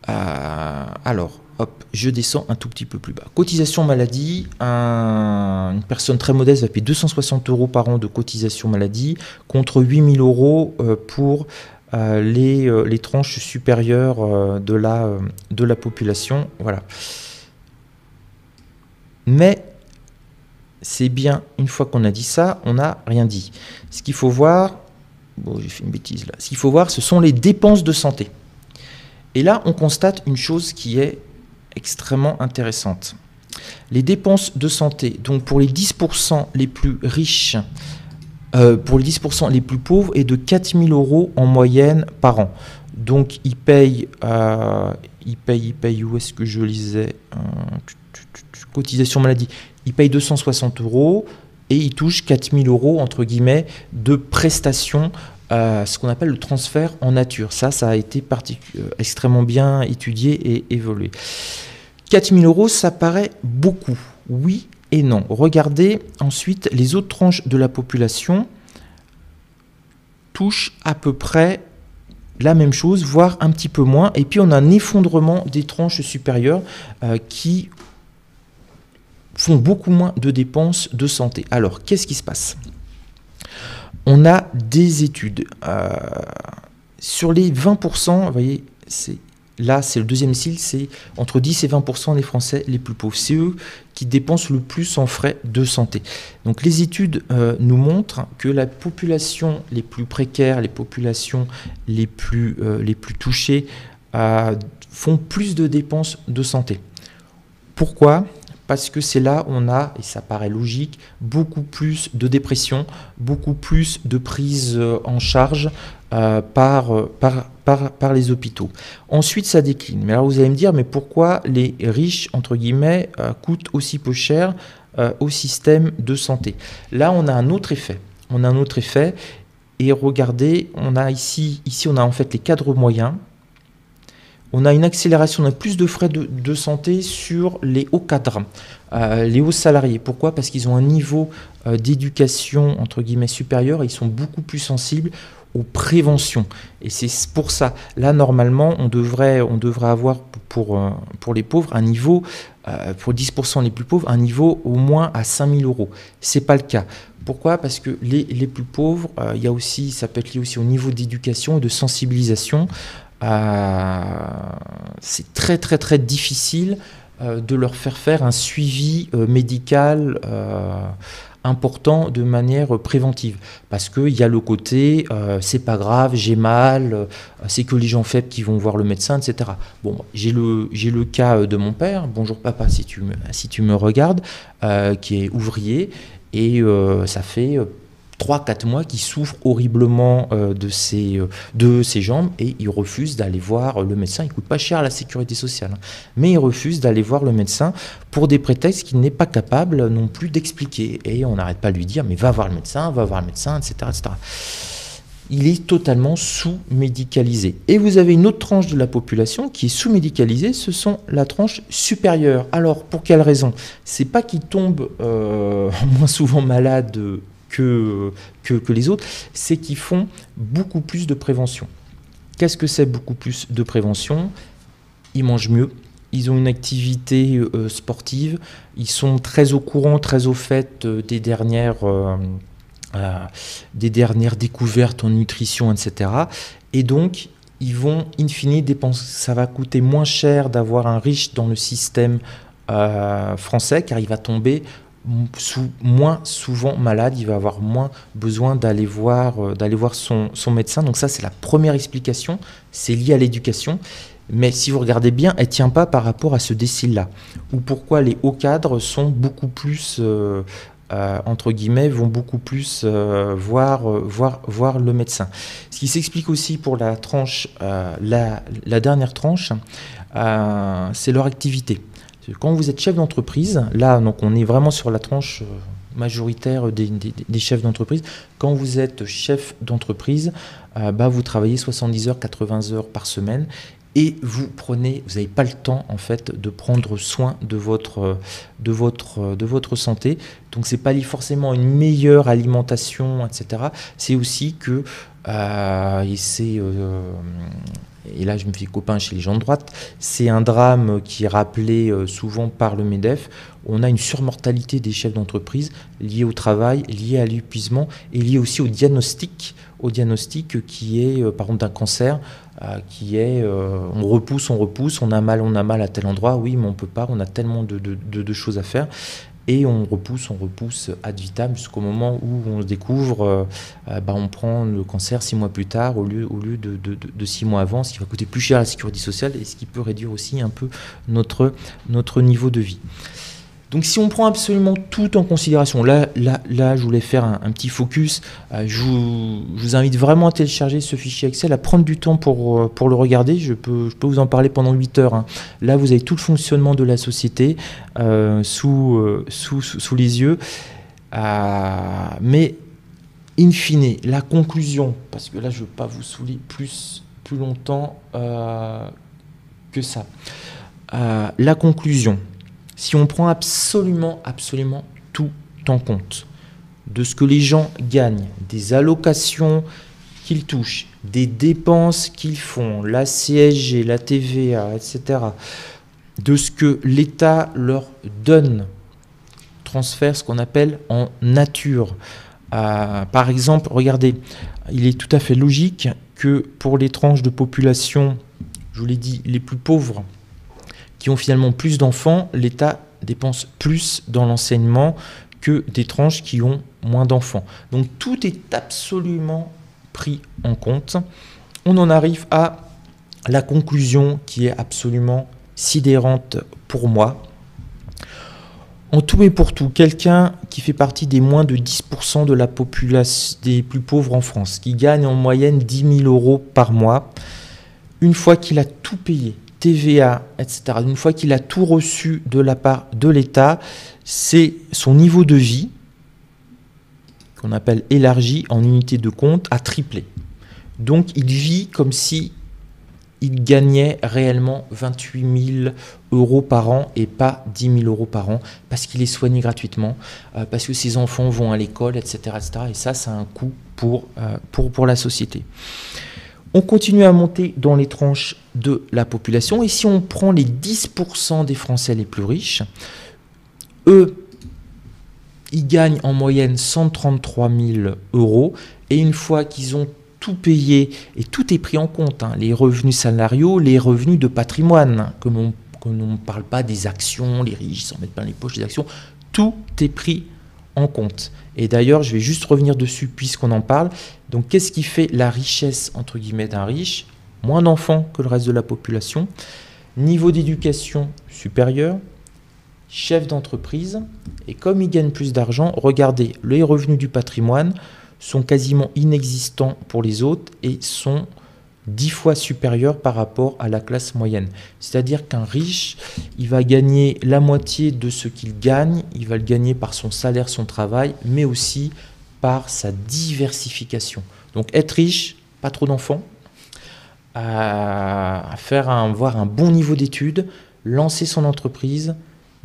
Alors, hop, je descends un tout petit peu plus bas. Cotisation maladie, une personne très modeste va payer 260 € par an de cotisation maladie contre 8 000 € pour les tranches supérieures de la population. Voilà. Mais c'est bien, une fois qu'on a dit ça, on n'a rien dit. Ce qu'il faut voir, bon, j'ai fait une bêtise là, ce qu'il faut voir, ce sont les dépenses de santé. Et là, on constate une chose qui est extrêmement intéressante. Les dépenses de santé, donc pour les 10% les plus riches, pour les 10% les plus pauvres, est de 4 000 € en moyenne par an. Donc, ils payent, où est-ce que je lisais cotisation maladie, ils payent 260 € et ils touchent 4 000 € entre guillemets de prestations, ce qu'on appelle le transfert en nature. Ça a été extrêmement bien étudié et évolué. 4 000 €, ça paraît beaucoup, oui et non. Regardez ensuite, les autres tranches de la population touchent à peu près la même chose, voire un petit peu moins. Et puis on a un effondrement des tranches supérieures qui font beaucoup moins de dépenses de santé. Alors, qu'est-ce qui se passe ? On a des études. Sur les 20%, vous voyez, là c'est le deuxième style, c'est entre 10 et 20% des Français les plus pauvres. C'est eux qui dépensent le plus en frais de santé. Donc les études nous montrent que la population les plus précaires, les populations les plus touchées font plus de dépenses de santé. Pourquoi ? Parce que c'est là où on a, et ça paraît logique, beaucoup plus de dépression, beaucoup plus de prise en charge par les hôpitaux. Ensuite, ça décline. Mais alors vous allez me dire, mais pourquoi les riches, entre guillemets, coûtent aussi peu cher au système de santé? Là, on a un autre effet. Et regardez, on a ici on a en fait les cadres moyens. On a une accélération, on a plus de frais de santé sur les hauts cadres, les hauts salariés. Pourquoi ? Parce qu'ils ont un niveau d'éducation, entre guillemets, supérieur et ils sont beaucoup plus sensibles aux préventions. Et c'est pour ça, là, normalement, on devrait avoir pour les pauvres un niveau, pour 10% les plus pauvres, un niveau au moins à 5 000 euros. Ce n'est pas le cas. Pourquoi? Parce que les plus pauvres, il y a aussi, ça peut être lié aussi au niveau d'éducation et de sensibilisation. C'est très très très difficile de leur faire un suivi médical important de manière préventive, parce qu'il y a le côté c'est pas grave, j'ai mal, c'est que les gens faibles qui vont voir le médecin, etc. Bon, j'ai le cas de mon père, bonjour papa si tu me regardes, qui est ouvrier, et ça fait 3-4 mois qu'il souffre horriblement de ses jambes, et il refuse d'aller voir le médecin. Il ne coûte pas cher à la sécurité sociale, hein, mais il refuse d'aller voir le médecin pour des prétextes qu'il n'est pas capable non plus d'expliquer. Et on n'arrête pas de lui dire mais va voir le médecin, etc., etc. Il est totalement sous-médicalisé. Et vous avez une autre tranche de la population qui est sous-médicalisée, ce sont la tranche supérieure. Alors, pour quelle raison? C'est pas qu'ils tombent moins souvent malades que les autres, c'est qu'ils font beaucoup plus de prévention. Qu'est-ce que c'est beaucoup plus de prévention? Ils mangent mieux, ils ont une activité sportive, ils sont très au courant, très au fait des dernières découvertes en nutrition, etc. Et donc, ils vont in fine dépenser. Ça va coûter moins cher d'avoir un riche dans le système français, car il va tomber moins souvent malade, il va avoir moins besoin d'aller voir son médecin. Donc ça, c'est la première explication, c'est lié à l'éducation. Mais si vous regardez bien, elle ne tient pas par rapport à ce décile-là. Ou pourquoi les hauts cadres sont beaucoup plus, entre guillemets, vont beaucoup plus voir le médecin. Ce qui s'explique aussi pour la tranche, la dernière tranche, c'est leur activité. Quand vous êtes chef d'entreprise, là, donc on est vraiment sur la tranche majoritaire des chefs d'entreprise. Quand vous êtes chef d'entreprise, vous travaillez 70 heures, 80 heures par semaine, et vous n'avez pas le temps en fait de prendre soin de votre santé. Donc c'est pas forcément une meilleure alimentation, etc. C'est aussi que et là je me fais copain chez les gens de droite, c'est un drame qui est rappelé souvent par le MEDEF. On a une surmortalité des chefs d'entreprise liée au travail, liée à l'épuisement et liée aussi au diagnostic qui est par exemple d'un cancer, qui est on repousse, on a mal à tel endroit, oui mais on peut pas, on a tellement de choses à faire. Et on repousse ad vitam jusqu'au moment où on se découvre, on prend le cancer 6 mois plus tard au lieu de 6 mois avant, ce qui va coûter plus cher à la sécurité sociale et ce qui peut réduire aussi un peu notre niveau de vie. Donc si on prend absolument tout en considération, là je voulais faire un petit focus, je vous invite vraiment à télécharger ce fichier Excel, à prendre du temps pour le regarder, je peux vous en parler pendant 8 heures. Hein. Là vous avez tout le fonctionnement de la société sous les yeux, mais in fine, la conclusion, parce que là je ne veux pas vous saouler plus longtemps que ça, la conclusion. Si on prend absolument tout en compte, de ce que les gens gagnent, des allocations qu'ils touchent, des dépenses qu'ils font, la CSG, la TVA, etc., de ce que l'État leur donne, transfert, ce qu'on appelle en nature. Par exemple, regardez, il est tout à fait logique que pour les tranches de population, je vous l'ai dit, les plus pauvres, qui ont finalement plus d'enfants, l'État dépense plus dans l'enseignement que des tranches qui ont moins d'enfants. Donc tout est absolument pris en compte. On en arrive à la conclusion qui est absolument sidérante pour moi. En tout et pour tout, quelqu'un qui fait partie des moins de 10% de la population des plus pauvres en France, qui gagne en moyenne 10 000 euros par mois, une fois qu'il a tout payé, TVA, etc., une fois qu'il a tout reçu de la part de l'État, c'est son niveau de vie, qu'on appelle élargi en unité de compte, a triplé. Donc il vit comme si il gagnait réellement 28 000 euros par an et pas 10 000 euros par an, parce qu'il est soigné gratuitement, parce que ses enfants vont à l'école, etc., etc. Et ça a un coût pour la société. On continue à monter dans les tranches de la population, et si on prend les 10% des Français les plus riches, eux, ils gagnent en moyenne 133 000 euros, et une fois qu'ils ont tout payé, et tout est pris en compte, hein, les revenus salariaux, les revenus de patrimoine, que l'on ne parle pas des actions, les riches s'en mettent plein les poches des actions, tout est pris en compte. Et d'ailleurs, je vais juste revenir dessus puisqu'on en parle. Donc, qu'est-ce qui fait la richesse, entre guillemets, d'un riche? Moins d'enfants que le reste de la population, niveau d'éducation supérieur, chef d'entreprise, et comme ils gagnent plus d'argent, regardez, les revenus du patrimoine sont quasiment inexistants pour les autres et sont 10 fois supérieurs par rapport à la classe moyenne. C'est-à-dire qu'un riche, il va gagner la moitié de ce qu'il gagne, il va le gagner par son salaire, son travail, mais aussi par sa diversification. Donc être riche, pas trop d'enfants, avoir un bon niveau d'études, lancer son entreprise,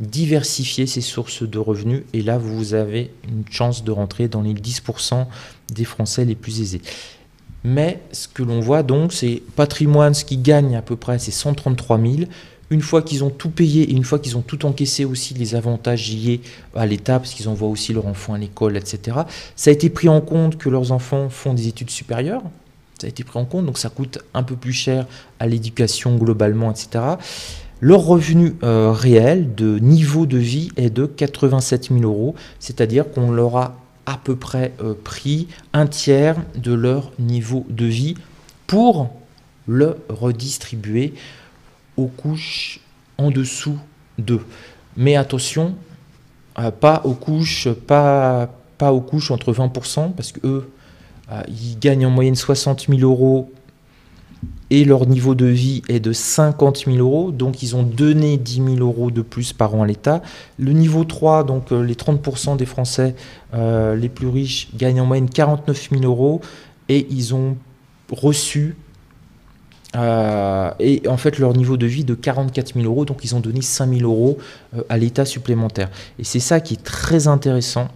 diversifier ses sources de revenus, et là vous avez une chance de rentrer dans les 10% des Français les plus aisés. Mais ce que l'on voit donc, c'est patrimoine, ce qu'ils gagnent à peu près, c'est 133 000. Une fois qu'ils ont tout payé et une fois qu'ils ont tout encaissé aussi les avantages liés à l'État, parce qu'ils envoient aussi leurs enfants à l'école, etc. Ça a été pris en compte que leurs enfants font des études supérieures. Ça a été pris en compte, donc ça coûte un peu plus cher à l'éducation globalement, etc. Leur revenu réel de niveau de vie est de 87 000 euros, c'est-à-dire qu'on leur a à peu près pris un tiers de leur niveau de vie pour le redistribuer aux couches en dessous d'eux. Mais attention, pas aux couches entre 20%, parce qu'eux, ils gagnent en moyenne 60 000 euros et leur niveau de vie est de 50 000 euros, donc ils ont donné 10 000 euros de plus par an à l'État. Le niveau 3, donc les 30% des Français les plus riches gagnent en moyenne 49 000 euros et ils ont reçu, et en fait leur niveau de vie de 44 000 euros, donc ils ont donné 5 000 euros à l'État supplémentaire. Et c'est ça qui est très intéressant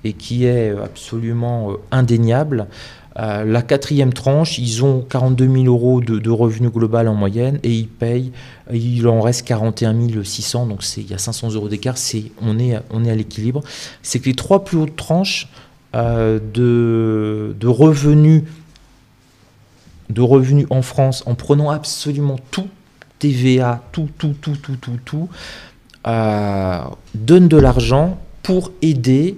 et qui est absolument indéniable. La quatrième tranche, ils ont 42 000 euros de revenus global en moyenne et ils payent, il en reste 41 600, donc il y a 500 euros d'écart, on est à l'équilibre. C'est que les trois plus hautes tranches de revenus en France, en prenant absolument tout, TVA, tout, donnent de l'argent pour aider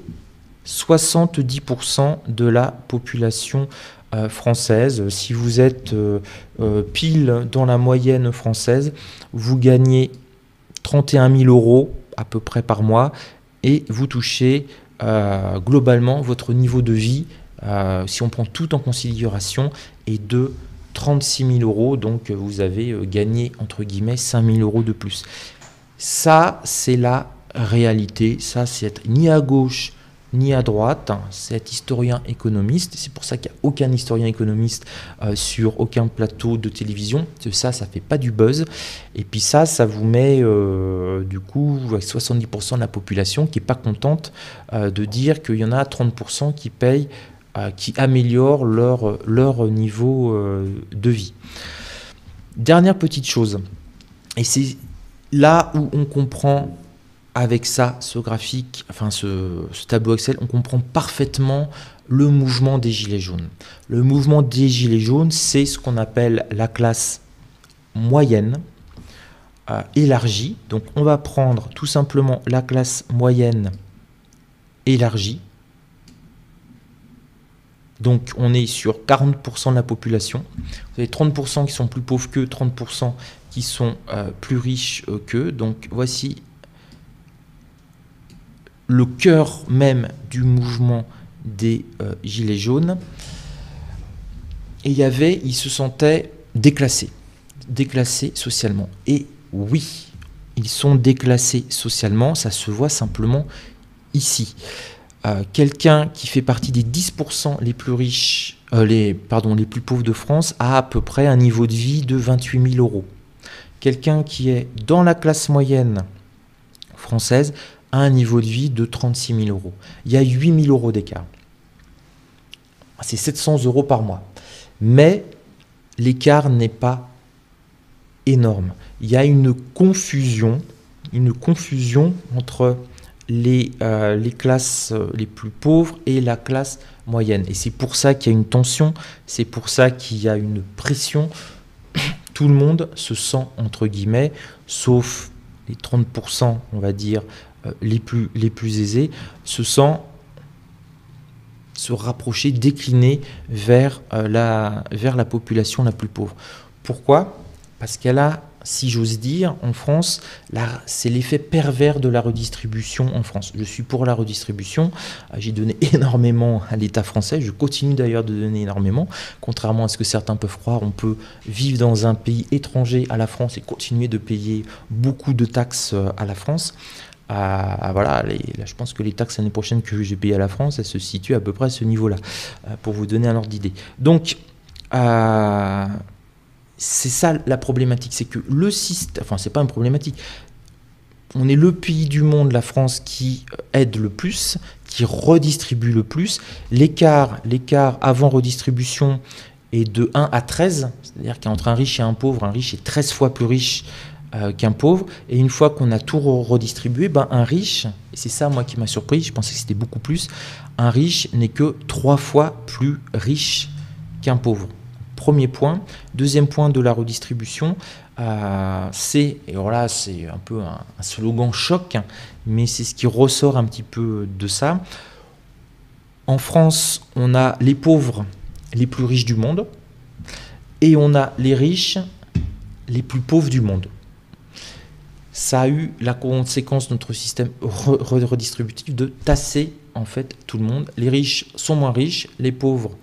70% de la population française. Si vous êtes pile dans la moyenne française, vous gagnez 31 000 euros à peu près par mois et vous touchez globalement votre niveau de vie, si on prend tout en considération, est de 36 000 euros. Donc vous avez gagné entre guillemets 5 000 euros de plus. Ça, c'est la réalité. Ça, c'est ni à gauche ni à droite, c'est historien économiste, c'est pour ça qu'il n'y a aucun historien économiste sur aucun plateau de télévision, ça fait pas du buzz, et puis ça vous met du coup 70% de la population qui n'est pas contente de dire qu'il y en a 30% qui payent, qui améliorent leur niveau de vie. Dernière petite chose, et c'est là où on comprend avec ça, ce graphique, enfin ce tableau Excel, on comprend parfaitement le mouvement des Gilets jaunes. Le mouvement des Gilets jaunes, c'est ce qu'on appelle la classe moyenne élargie. Donc on va prendre tout simplement la classe moyenne élargie. Donc on est sur 40% de la population. Vous avez 30% qui sont plus pauvres qu'eux, 30% qui sont plus riches qu'eux. Donc voici le cœur même du mouvement des Gilets jaunes. Et ils se sentaient déclassés socialement. Et oui, ils sont déclassés socialement, ça se voit simplement ici. Quelqu'un qui fait partie des 10% les plus riches les plus pauvres de France a à peu près un niveau de vie de 28 000 euros. Quelqu'un qui est dans la classe moyenne française a un niveau de vie de 36 000 euros. Il y a 8 000 euros d'écart. C'est 700 euros par mois. Mais l'écart n'est pas énorme. Il y a une confusion entre les classes les plus pauvres et la classe moyenne. Et c'est pour ça qu'il y a une tension, c'est pour ça qu'il y a une pression. Tout le monde se sent, entre guillemets, sauf les 30%, on va dire, les plus aisés, se sent se rapprocher, décliner vers la population la plus pauvre. Pourquoi ? Parce qu'elle a, si j'ose dire, en France, c'est l'effet pervers de la redistribution en France. Je suis pour la redistribution, j'ai donné énormément à l'État français, je continue d'ailleurs de donner énormément, contrairement à ce que certains peuvent croire, on peut vivre dans un pays étranger à la France et continuer de payer beaucoup de taxes à la France. Voilà, là, je pense que les taxes l'année prochaine que j'ai payées à la France, elles se situent à peu près à ce niveau-là, pour vous donner un ordre d'idée. Donc, c'est ça la problématique, c'est que le système, enfin c'est pas une problématique, on est le pays du monde, la France, qui aide le plus, qui redistribue le plus. L'écart avant redistribution est de 1 à 13, c'est-à-dire qu'entre un riche et un pauvre, un riche est 13 fois plus riche qu'un pauvre, et une fois qu'on a tout redistribué, un riche, et c'est ça moi qui m'a surpris, je pensais que c'était beaucoup plus, un riche n'est que 3 fois plus riche qu'un pauvre. Premier point. Deuxième point de la redistribution, et alors là c'est un peu un slogan choc, hein, mais c'est ce qui ressort un petit peu de ça. En France, on a les pauvres les plus riches du monde, et on a les riches les plus pauvres du monde. Ça a eu la conséquence de notre système redistributif de tasser en fait tout le monde. Les riches sont moins riches, les pauvres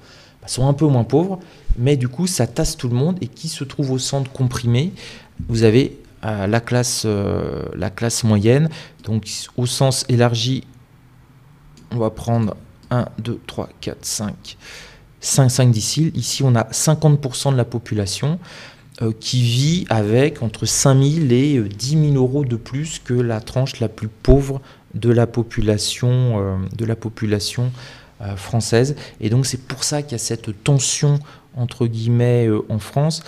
sont un peu moins pauvres, mais du coup ça tasse tout le monde. Et qui se trouve au centre comprimé? Vous avez la classe moyenne, donc au sens élargi, on va prendre 1, 2, 3, 4, 5 déciles. Ici on a 50% de la population qui vit avec entre 5 000 et 10 000 euros de plus que la tranche la plus pauvre de la population française. Et donc c'est pour ça qu'il y a cette tension entre guillemets en France.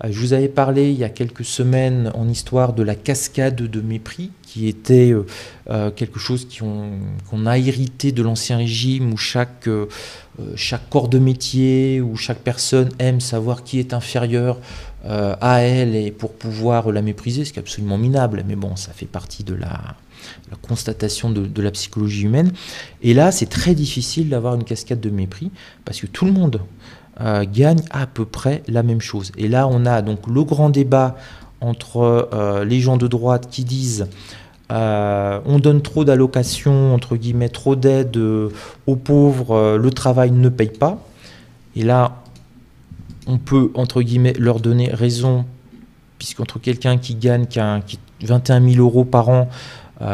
Je vous avais parlé il y a quelques semaines en histoire de la cascade de mépris qui était quelque chose qu'on a hérité de l'Ancien Régime, où chaque corps de métier, où chaque personne aime savoir qui est inférieur à elle et pour pouvoir la mépriser, ce qui est absolument minable, mais bon, ça fait partie de la constatation de la psychologie humaine. Et là, c'est très difficile d'avoir une cascade de mépris parce que tout le monde gagne à peu près la même chose. Et là, on a donc le grand débat entre les gens de droite qui disent on donne trop d'allocations, entre guillemets, trop d'aide aux pauvres, le travail ne paye pas. Et là, on peut, entre guillemets, leur donner raison, puisqu'entre quelqu'un qui gagne 21 000 euros par an,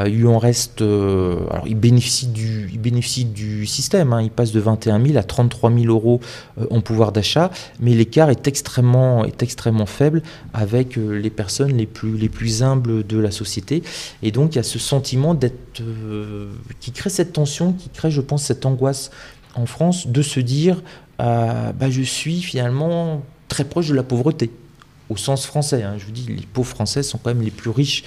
il lui en reste... alors, il bénéficie du système, hein, il passe de 21 000 à 33 000 euros en pouvoir d'achat, mais l'écart est extrêmement faible avec les personnes les plus humbles de la société. Et donc, il y a ce sentiment qui crée cette tension, qui crée, je pense, cette angoisse en France de se dire je suis finalement très proche de la pauvreté au sens français, hein. Je vous dis, les pauvres français sont quand même les plus riches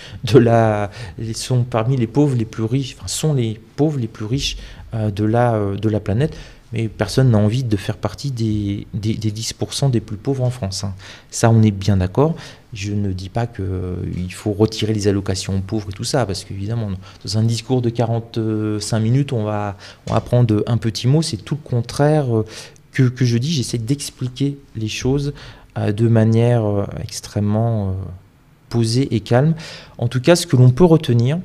sont parmi les pauvres les plus riches, enfin sont les pauvres les plus riches de la planète, mais personne n'a envie de faire partie des 10% des plus pauvres en France, hein. Ça, on est bien d'accord. Je ne dis pas qu'il faut retirer les allocations aux pauvres et tout ça, parce qu'évidemment, dans un discours de 45 minutes, on va prendre un petit mot. C'est tout le contraire que je dis. J'essaie d'expliquer les choses de manière extrêmement posée et calme. En tout cas, ce que l'on peut retenir,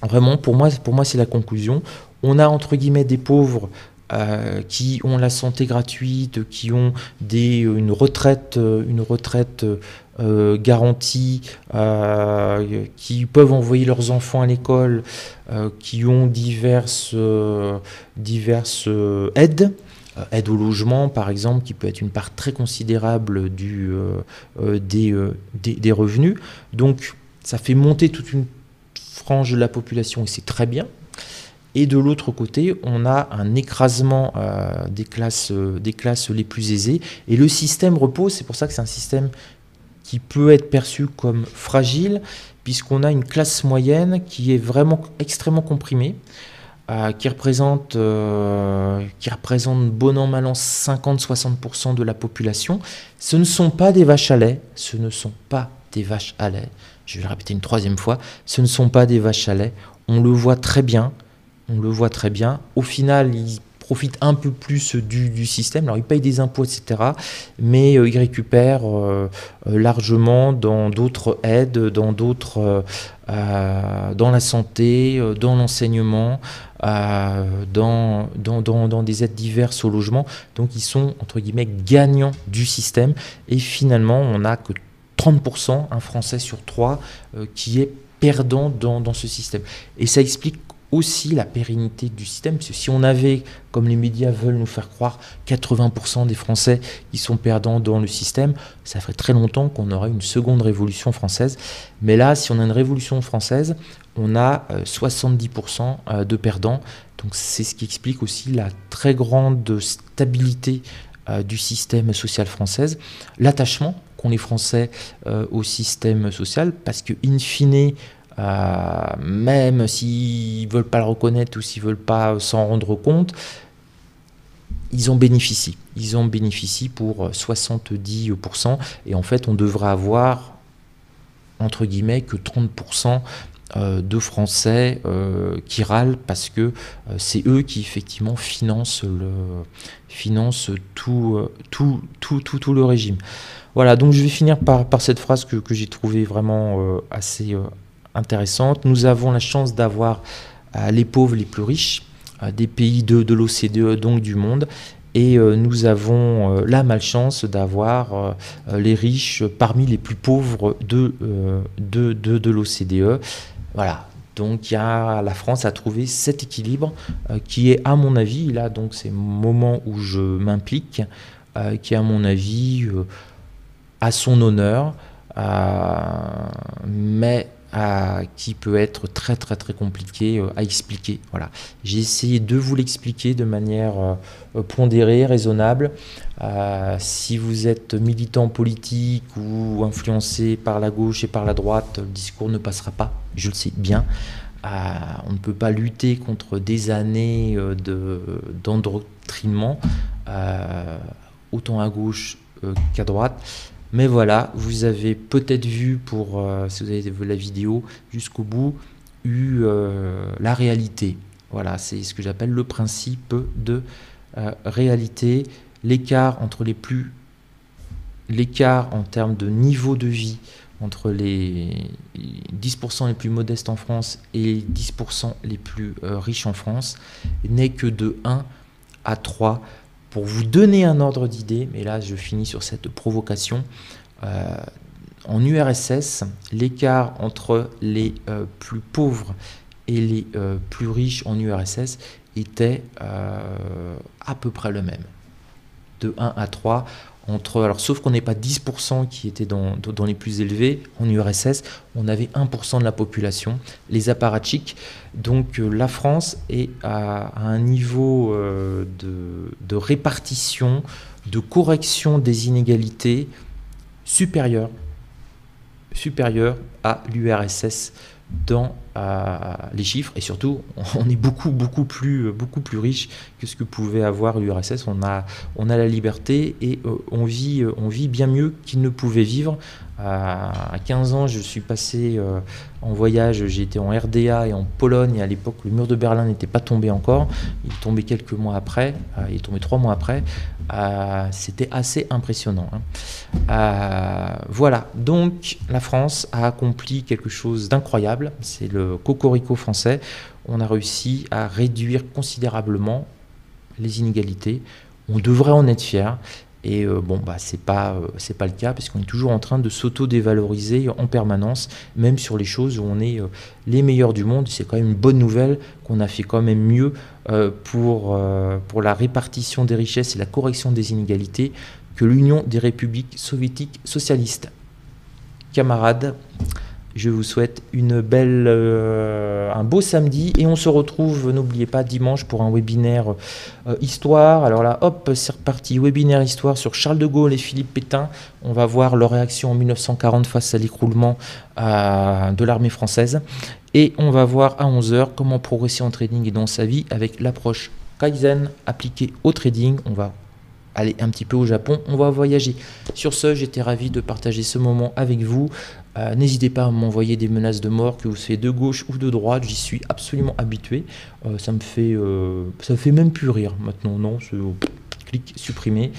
vraiment, pour moi c'est la conclusion. On a, entre guillemets, des pauvres qui ont la santé gratuite, qui ont une retraite garantie, qui peuvent envoyer leurs enfants à l'école, qui ont diverses aides. aide au logement, par exemple, qui peut être une part très considérable des revenus. Donc, ça fait monter toute une frange de la population et c'est très bien. Et de l'autre côté, on a un écrasement des classes les plus aisées. Et le système repose, c'est pour ça que c'est un système qui peut être perçu comme fragile, puisqu'on a une classe moyenne qui est vraiment extrêmement comprimée, qui représente bon an, mal an 50-60% de la population. Ce ne sont pas des vaches à lait, ce ne sont pas des vaches à lait. Je vais le répéter une troisième fois, ce ne sont pas des vaches à lait. On le voit très bien. On le voit très bien. Au final, ils profitent un peu plus du système. Alors, ils payent des impôts, etc. Mais ils récupèrent largement dans d'autres aides, dans la santé, dans l'enseignement, dans des aides diverses au logement. Donc, ils sont, entre guillemets, gagnants du système. Et finalement, on n'a que 30%, un Français sur 3, qui est perdant dans ce système. Et ça explique aussi la pérennité du système, parce que si on avait, comme les médias veulent nous faire croire, 80% des Français qui sont perdants dans le système, ça ferait très longtemps qu'on aurait une seconde révolution française. Mais là, si on a une révolution française, on a 70% de perdants. Donc c'est ce qui explique aussi la très grande stabilité du système social français, l'attachement qu'ont les Français au système social, parce que in fine, même s'ils ne veulent pas le reconnaître ou s'ils ne veulent pas s'en rendre compte, ils en bénéficient. Ils en bénéficient pour 70%. Et en fait, on devrait avoir, entre guillemets, que 30% de Français qui râlent parce que c'est eux qui, effectivement, financent tout le régime. Voilà, donc je vais finir par cette phrase que j'ai trouvée vraiment assez intéressante. Nous avons la chance d'avoir les pauvres les plus riches des pays de l'OCDE, donc du monde, et nous avons la malchance d'avoir les riches parmi les plus pauvres de l'OCDE. Voilà, donc la France a trouvé cet équilibre qui est, à mon avis, là donc c'est le moment où je m'implique, qui est à mon avis à son honneur, mais qui peut être très très très compliqué à expliquer. Voilà. J'ai essayé de vous l'expliquer de manière pondérée, raisonnable. Si vous êtes militant politique ou influencé par la gauche et par la droite, le discours ne passera pas, je le sais bien. On ne peut pas lutter contre des années d'endoctrinement, autant à gauche qu'à droite. Mais voilà, vous avez peut-être vu, si vous avez vu la vidéo jusqu'au bout, la réalité. Voilà, c'est ce que j'appelle le principe de réalité. L'écart en termes de niveau de vie entre les 10% les plus modestes en France et les 10% les plus riches en France n'est que de 1 à 3. Pour vous donner un ordre d'idée, mais là je finis sur cette provocation, en URSS, l'écart entre les plus pauvres et les plus riches en URSS était à peu près le même, de 1 à 3. Alors, sauf qu'on n'est pas 10% qui étaient dans les plus élevés. En URSS, on avait 1% de la population, les apparatchiks. Donc la France est à un niveau de répartition, de correction des inégalités supérieur à l'URSS dans les chiffres, et surtout on est beaucoup plus riche que ce que pouvait avoir l'URSS. On a la liberté et on vit bien mieux qu'il ne pouvait vivre. À 15 ans, je suis passé en voyage, j'ai été en RDA et en Pologne, et à l'époque le mur de Berlin n'était pas tombé encore, il est tombé quelques mois après, il est tombé 3 mois après. C'était assez impressionnant, hein. Voilà, donc la France a accompli quelque chose d'incroyable, c'est le cocorico français. On a réussi à réduire considérablement les inégalités, on devrait en être fier. Et bon, bah, c'est pas le cas, parce qu'on est toujours en train de s'auto-dévaloriser en permanence, même sur les choses où on est les meilleurs du monde. C'est quand même une bonne nouvelle qu'on a fait quand même mieux pour la répartition des richesses et la correction des inégalités que l'Union des républiques soviétiques socialistes. Camarades, je vous souhaite un beau samedi, et on se retrouve, n'oubliez pas, dimanche pour un webinaire histoire. Alors là, hop, c'est reparti, webinaire histoire sur Charles de Gaulle et Philippe Pétain. On va voir leur réaction en 1940 face à l'écroulement de l'armée française. Et on va voir à 11h comment progresser en trading et dans sa vie avec l'approche Kaizen appliquée au trading. On va aller un petit peu au Japon, on va voyager. Sur ce, j'étais ravi de partager ce moment avec vous. N'hésitez pas à m'envoyer des menaces de mort, que vous soyez de gauche ou de droite, j'y suis absolument habitué. Ça me fait même plus rire maintenant, non, clic supprimer,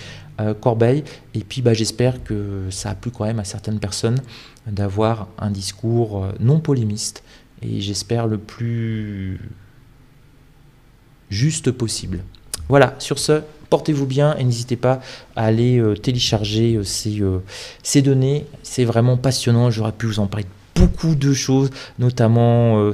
corbeille. Et puis j'espère que ça a plu quand même à certaines personnes d'avoir un discours non polémiste, et j'espère le plus juste possible. Voilà, sur ce, portez-vous bien et n'hésitez pas à aller télécharger ces données. C'est vraiment passionnant, j'aurais pu vous en parler de beaucoup de choses, notamment